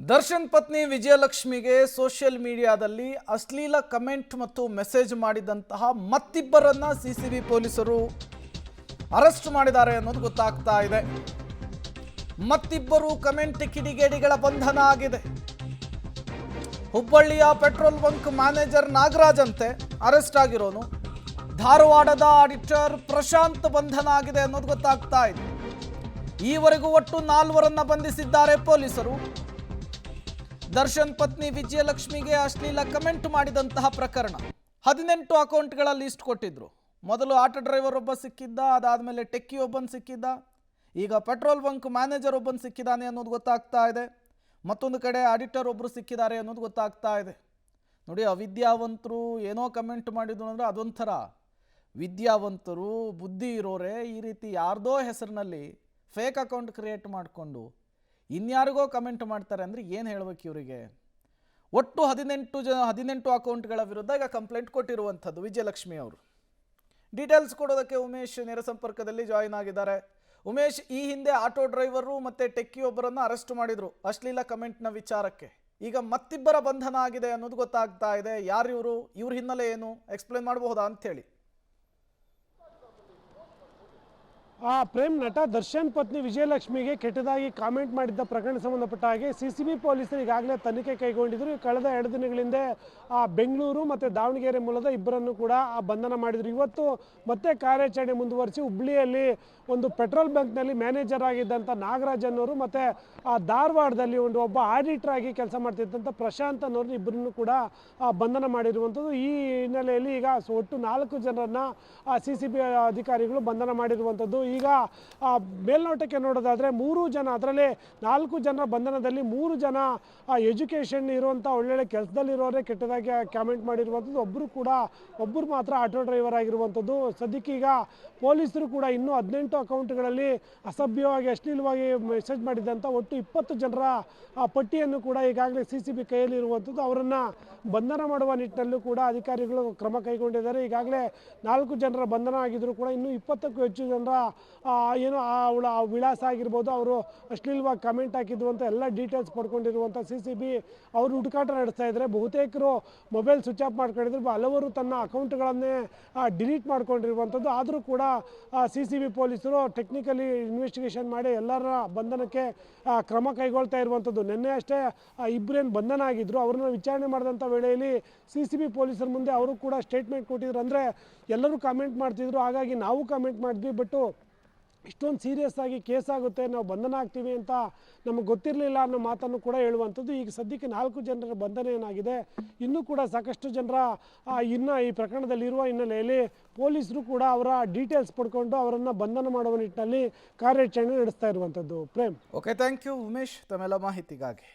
ದರ್ಶನ್ ಪತ್ನಿ ವಿಜಯಲಕ್ಷ್ಮಿಗೆ ಸೋಷಿಯಲ್ ಮೀಡಿಯಾದಲ್ಲಿ ಅಶ್ಲೀಲ ಕಮೆಂಟ್ ಮತ್ತು ಮೆಸೇಜ್ ಮಾಡಿದಂತಹ ಮತ್ತಿಬ್ಬರನ್ನ ಸಿಸಿಬಿ ಪೊಲೀಸರು ಅರೆಸ್ಟ್ ಮಾಡಿದ್ದಾರೆ ಅನ್ನೋದು ಗೊತ್ತಾಗ್ತಾ ಇದೆ. ಮತ್ತಿಬ್ಬರು ಕಮೆಂಟ್ ಕಿಡಿಗೇಡಿಗಳ ಬಂಧನ ಆಗಿದೆ. ಹುಬ್ಬಳ್ಳಿಯ ಪೆಟ್ರೋಲ್ ಬಂಕ್ ಮ್ಯಾನೇಜರ್ ನಾಗರಾಜ್ ಅಂತೆ ಅರೆಸ್ಟ್ ಆಗಿರೋನು. ಧಾರವಾಡದ ಆಡಿಟರ್ ಪ್ರಶಾಂತ್ ಬಂಧನ ಆಗಿದೆ ಅನ್ನೋದು ಗೊತ್ತಾಗ್ತಾ ಇದೆ. ಈವರೆಗೂ ಒಟ್ಟು 4 ಬಂಧಿಸಿದ್ದಾರೆ ಪೊಲೀಸರು. ದರ್ಶನ್ ಪತ್ನಿ ವಿಜಯಲಕ್ಷ್ಮಿಗೆ ಅಶ್ಲೀಲ ಕಮೆಂಟ್ ಮಾಡಿದಂತಹ ಪ್ರಕರಣ 18 ಅಕೌಂಟ್ಗಳ ಲಿಸ್ಟ್ ಕೊಟ್ಟಿದ್ರು. ಮೊದಲು ಆಟೋ ಡ್ರೈವರ್ ಒಬ್ಬ ಸಿಕ್ಕಿದ್ದ, ಅದಾದಮೇಲೆ ಟೆಕ್ಕಿ ಒಬ್ಬನ್ ಸಿಕ್ಕಿದ್ದ, ಈಗ ಪೆಟ್ರೋಲ್ ಬಂಕ್ ಮ್ಯಾನೇಜರ್ ಒಬ್ಬನ್ ಸಿಕ್ಕಿದ್ದಾನೆ ಅನ್ನೋದು ಗೊತ್ತಾಗ್ತಾ ಇದೆ. ಮತ್ತೊಂದು ಕಡೆ ಆಡಿಟರ್ ಒಬ್ಬರು ಸಿಕ್ಕಿದ್ದಾರೆ ಅನ್ನೋದು ಗೊತ್ತಾಗ್ತಾ ಇದೆ. ನೋಡಿ, ಅವಿದ್ಯಾವಂತರು ಏನೋ ಕಮೆಂಟ್ ಮಾಡಿದ್ರು ಅಂದರೆ ಅದೊಂಥರ. ವಿದ್ಯಾವಂತರು ಬುದ್ಧಿ ಇರೋರೆ ಈ ರೀತಿ ಯಾರ್ದೋ ಹೆಸರಿನಲ್ಲಿ ಫೇಕ್ ಅಕೌಂಟ್ ಕ್ರಿಯೇಟ್ ಮಾಡಿಕೊಂಡು ಇನ್ಯಾರಿಗೋ ಕಮೆಂಟ್ ಮಾಡ್ತಾರೆ ಅಂದರೆ ಏನು ಹೇಳಬೇಕು ಇವರಿಗೆ? ಒಟ್ಟು 18 ಅಕೌಂಟ್ಗಳ ವಿರುದ್ಧ ಈಗ ಕಂಪ್ಲೇಂಟ್ ಕೊಟ್ಟಿರುವಂಥದ್ದು ವಿಜಯಲಕ್ಷ್ಮಿ ಅವರು. ಡೀಟೇಲ್ಸ್ ಕೊಡೋದಕ್ಕೆ ಉಮೇಶ್ ನೇರ ಸಂಪರ್ಕದಲ್ಲಿ ಜಾಯಿನ್ ಆಗಿದ್ದಾರೆ. ಉಮೇಶ್, ಈ ಹಿಂದೆ ಆಟೋ ಡ್ರೈವರು ಮತ್ತು ಟೆಕ್ಕಿ ಒಬ್ಬರನ್ನು ಅರೆಸ್ಟ್ ಮಾಡಿದರು ಅಶ್ಲೀಲ ಕಮೆಂಟ್ನ ವಿಚಾರಕ್ಕೆ. ಈಗ ಮತ್ತಿಬ್ಬರ ಬಂಧನ ಆಗಿದೆ ಅನ್ನೋದು ಗೊತ್ತಾಗ್ತಾ ಇದೆ. ಯಾರು ಇವರು? ಇವ್ರ ಹಿನ್ನೆಲೆ ಏನು? ಎಕ್ಸ್ಪ್ಲೇನ್ ಮಾಡಬಹುದಾ ಅಂಥೇಳಿ. ಪ್ರೇಮ್, ನಟ ದರ್ಶನ್ ಪತ್ನಿ ವಿಜಯಲಕ್ಷ್ಮಿಗೆ ಕೆಟ್ಟದಾಗಿ ಕಾಮೆಂಟ್ ಮಾಡಿದ್ದ ಪ್ರಕರಣ ಸಂಬಂಧಪಟ್ಟ ಹಾಗೆ ಸಿಸಿಬಿ ಪೊಲೀಸರು ಈಗಾಗಲೇ ತನಿಖೆ ಕೈಗೊಂಡಿದ್ದರು. ಕಳೆದ 2 ದಿನಗಳಿಂದ ಬೆಂಗಳೂರು ಮತ್ತು ದಾವಣಗೆರೆ ಮೂಲದ ಇಬ್ಬರನ್ನು ಕೂಡ ಬಂಧನ ಮಾಡಿದರು. ಇವತ್ತು ಮತ್ತೆ ಕಾರ್ಯಾಚರಣೆ ಮುಂದುವರಿಸಿ ಹುಬ್ಬಳ್ಳಿಯಲ್ಲಿ ಒಂದು ಪೆಟ್ರೋಲ್ ಬಂಕ್ನಲ್ಲಿ ಮ್ಯಾನೇಜರ್ ಆಗಿದ್ದಂಥ ನಾಗರಾಜ್ ಅನ್ನೋರು ಮತ್ತು ಧಾರವಾಡದಲ್ಲಿ ಒಬ್ಬ ಆಡಿಟರ್ ಆಗಿ ಕೆಲಸ ಮಾಡ್ತಿದ್ದಂಥ ಪ್ರಶಾಂತ್ ಅನ್ನೋರು ಇಬ್ಬರನ್ನು ಕೂಡ ಬಂಧನ ಮಾಡಿರುವಂಥದ್ದು. ಈ ಹಿನ್ನೆಲೆಯಲ್ಲಿ ಈಗ ಒಟ್ಟು 4 ಜನರನ್ನು ಸಿಸಿಬಿ ಅಧಿಕಾರಿಗಳು ಬಂಧನ ಮಾಡಿರುವಂಥದ್ದು. ಈಗ ಮೇಲ್ನೋಟಕ್ಕೆ ನೋಡೋದಾದರೆ 3 ಜನ, ಅದರಲ್ಲಿ 4 ಜನರ ಬಂಧನದಲ್ಲಿ 3 ಜನ ಎಜುಕೇಷನ್ ಇರುವಂಥ ಒಳ್ಳೊಳ್ಳೆ ಕೆಲಸದಲ್ಲಿರೋರೇ ಕೆಟ್ಟದಾಗಿ ಕಾಮೆಂಟ್ ಮಾಡಿರುವಂಥದ್ದು. ಒಬ್ಬರು ಮಾತ್ರ ಆಟೋ ಡ್ರೈವರ್ ಆಗಿರುವಂಥದ್ದು. ಸದ್ಯಕ್ಕೆ ಈಗ ಪೊಲೀಸರು ಕೂಡ ಇನ್ನೂ 18 ಅಕೌಂಟ್ಗಳಲ್ಲಿ ಅಸಭ್ಯವಾಗಿ ಅಶ್ಲೀಲವಾಗಿ ಮೆಸೇಜ್ ಮಾಡಿದಂಥ ಒಟ್ಟು 20 ಜನರ ಪಟ್ಟಿಯನ್ನು ಕೂಡ ಈಗಾಗಲೇ ಸಿಸಿಬಿ ಕೈಯಲ್ಲಿ ಇರುವಂಥದ್ದು. ಅವರನ್ನು ಬಂಧನ ಮಾಡುವ ನಿಟ್ಟಿನಲ್ಲೂ ಕೂಡ ಅಧಿಕಾರಿಗಳು ಕ್ರಮ ಕೈಗೊಂಡಿದ್ದಾರೆ. ಈಗಾಗಲೇ 4 ಜನರ ಬಂಧನ ಆಗಿದ್ದರೂ ಕೂಡ ಇನ್ನೂ 20ಕ್ಕೂ ಹೆಚ್ಚು ಜನರ ಏನು ಅವಳ ವಿಳಾಸ ಆಗಿರ್ಬೋದು, ಅವರು ಅಶ್ಲೀಲವಾಗಿ ಕಮೆಂಟ್ ಹಾಕಿದ್ದು ಅಂತ ಎಲ್ಲ ಡೀಟೇಲ್ಸ್ ಪಡ್ಕೊಂಡಿರುವಂಥ ಸಿಸಿಬಿ ಅವರು ಹುಡುಕಾಟ ನಡೆಸ್ತಾ ಇದ್ದಾರೆ. ಬಹುತೇಕರು ಮೊಬೈಲ್ ಸ್ವಿಚ್ ಆಫ್ ಮಾಡ್ಕೊಂಡಿದ್ರು, ಹಲವರು ತನ್ನ ಅಕೌಂಟ್ಗಳನ್ನೇ ಡಿಲೀಟ್ ಮಾಡ್ಕೊಂಡಿರುವಂಥದ್ದು. ಆದರೂ ಕೂಡ ಸಿಸಿಬಿ ಪೊಲೀಸರು ಟೆಕ್ನಿಕಲಿ ಇನ್ವೆಸ್ಟಿಗೇಷನ್ ಮಾಡಿ ಎಲ್ಲರ ಬಂಧನಕ್ಕೆ ಕ್ರಮ ಕೈಗೊಳ್ತಾ ಇರುವಂಥದ್ದು. ನಿನ್ನೆ ಅಷ್ಟೇ ಇಬ್ಬರೇನು ಬಂಧನ ಆಗಿದ್ದರು, ಅವ್ರನ್ನ ವಿಚಾರಣೆ ಮಾಡಿದಂಥ ವೇಳೆಯಲ್ಲಿ ಸಿಸಿಬಿ ಪೊಲೀಸರ ಮುಂದೆ ಅವರು ಕೂಡ ಸ್ಟೇಟ್ಮೆಂಟ್ ಕೊಟ್ಟಿದ್ರು. ಅಂದರೆ ಎಲ್ಲರೂ ಕಾಮೆಂಟ್ ಮಾಡ್ತಿದ್ರು, ಹಾಗಾಗಿ ನಾವು ಕಾಮೆಂಟ್ ಮಾಡಿದ್ವಿ, ಬಟ್ಟು ಇಷ್ಟೊಂದು ಸೀರಿಯಸ್ ಆಗಿ ಕೇಸ್ ಆಗುತ್ತೆ, ನಾವು ಬಂಧನ ಆಗ್ತೀವಿ ಅಂತ ನಮಗೆ ಗೊತ್ತಿರಲಿಲ್ಲ ಅನ್ನೋ ಮಾತನ್ನು ಕೂಡ ಹೇಳುವಂಥದ್ದು. ಈಗ ಸದ್ಯಕ್ಕೆ 4 ಜನರ ಬಂಧನ ಏನಾಗಿದೆ, ಇನ್ನೂ ಕೂಡ ಸಾಕಷ್ಟು ಜನರ ಇನ್ನು ಈ ಪ್ರಕರಣದಲ್ಲಿರುವ ಹಿನ್ನೆಲೆಯಲ್ಲಿ ಪೊಲೀಸರು ಕೂಡ ಅವರ ಡೀಟೇಲ್ಸ್ ಪಡ್ಕೊಂಡು ಅವರನ್ನು ಬಂಧನ ಮಾಡುವ ನಿಟ್ಟಿನಲ್ಲಿ ಕಾರ್ಯಾಚರಣೆ ನಡೆಸ್ತಾ ಇರುವಂಥದ್ದು. Prem. Okay, thank you Umesh ತಮ್ಮೆಲ್ಲ ಮಾಹಿತಿಗಾಗಿ.